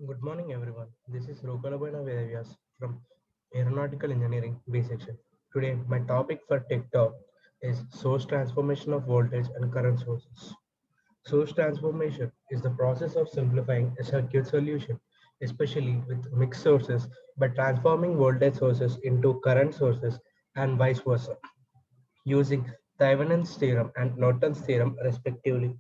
Good morning, everyone. This is Rokalabana Vedavyas from Aeronautical Engineering B section. Today, my topic for Tech Talk is source transformation of voltage and current sources. Source transformation is the process of simplifying a circuit solution, especially with mixed sources, by transforming voltage sources into current sources and vice versa, using Thevenin's theorem and Norton's theorem respectively.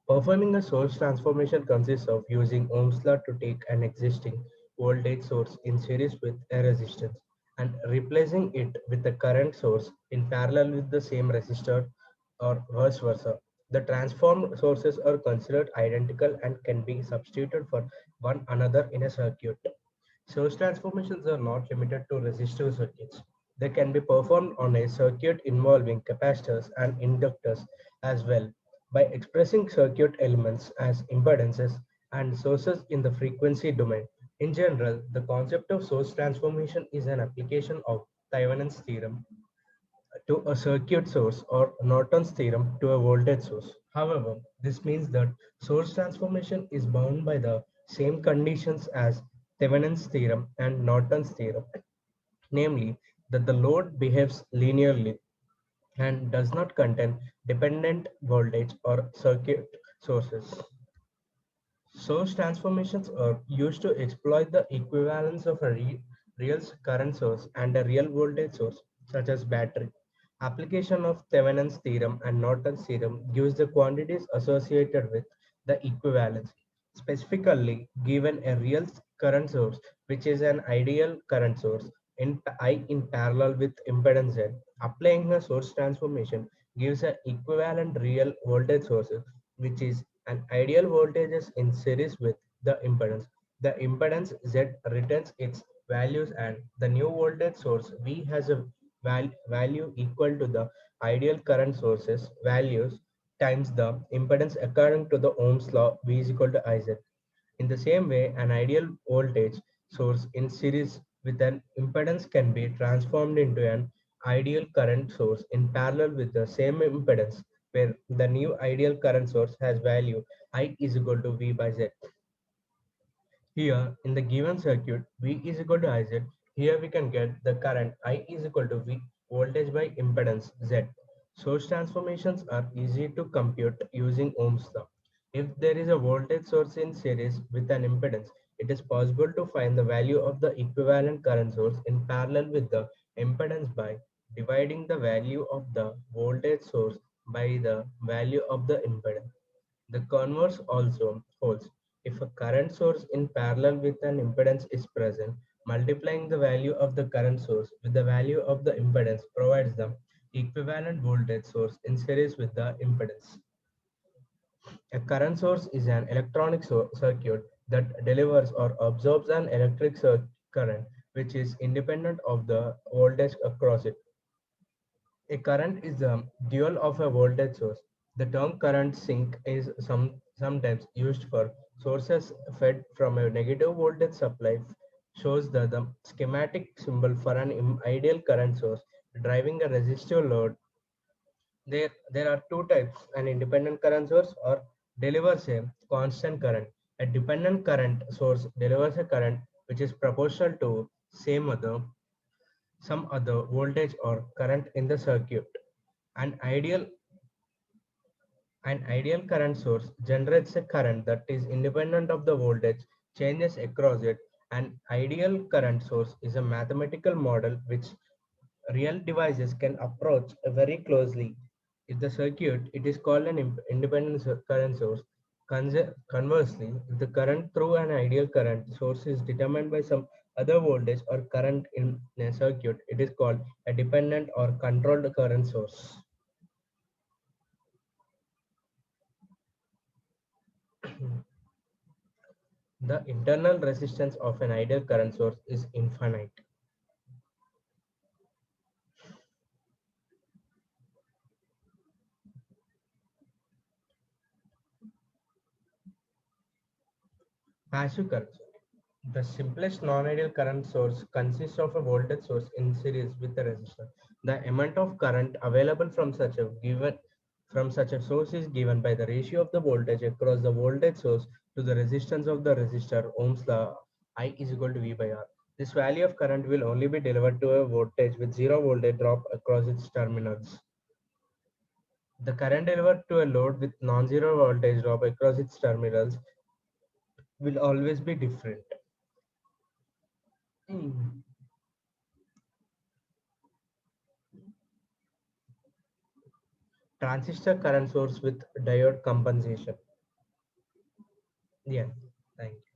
Performing a source transformation consists of using Ohm's law to take an existing voltage source in series with a resistance and replacing it with a current source in parallel with the same resistor or vice versa. The transformed sources are considered identical and can be substituted for one another in a circuit. Source transformations are not limited to resistive circuits. They can be performed on a circuit involving capacitors and inductors as well by expressing circuit elements as impedances and sources in the frequency domain. In general, the concept of source transformation is an application of Thevenin's theorem to a circuit source or Norton's theorem to a voltage source. However, this means that source transformation is bound by the same conditions as Thevenin's theorem and Norton's theorem, namely that the load behaves linearly and does not contain dependent voltage or circuit sources. Source transformations are used to exploit the equivalence of a real current source and a real voltage source, such as battery. Application of Thevenin's theorem and Norton's theorem gives the quantities associated with the equivalence. Specifically, given a real current source, which is an ideal current source, I in parallel with impedance Z, applying a source transformation gives an equivalent real voltage source, which is an ideal voltage is in series with the impedance. The impedance Z retains its values and the new voltage source V has a value equal to the ideal current sources values times the impedance according to the Ohm's law V is equal to IZ. In the same way, an ideal voltage source in series with an impedance can be transformed into an ideal current source in parallel with the same impedance, where the new ideal current source has value I is equal to V by Z. Here, in the given circuit, V is equal to IZ. Here we can get the current I is equal to V voltage by impedance Z. Source transformations are easy to compute using Ohm's law. If there is a voltage source in series with an impedance, it is possible to find the value of the equivalent current source in parallel with the impedance by dividing the value of the voltage source by the value of the impedance. The converse also holds. If a current source in parallel with an impedance is present, multiplying the value of the current source with the value of the impedance provides the equivalent voltage source in series with the impedance. A current source is an electronic circuit that delivers or absorbs an electric current which is independent of the voltage across it. A current is the dual of a voltage source. The term current sink is sometimes used for sources fed from a negative voltage supply shows the schematic symbol for an ideal current source driving a resistive load. There are two types, an independent current source or delivers a constant current. A dependent current source delivers a current which is proportional to some other voltage or current in the circuit. An ideal an ideal current source generates a current that is independent of the voltage changes across it. An ideal current source is a mathematical model which real devices can approach very closely. If the circuit, it is called an independent current source. Conversely, if the current through an ideal current source is determined by some other voltage or current in a circuit, it is called a dependent or controlled current source. The internal resistance of an ideal current source is infinite. Passive current source. The simplest non-ideal current source consists of a voltage source in series with a resistor. The amount of current available from such a given from such a source is given by the ratio of the voltage across the voltage source to the resistance of the resistor. Ohm's law, I is equal to V by R. This value of current will only be delivered to a voltage with zero voltage drop across its terminals. The current delivered to a load with non-zero voltage drop across its terminals will always be different. Hmm. Transistor current source with diode compensation. Yeah, thank you.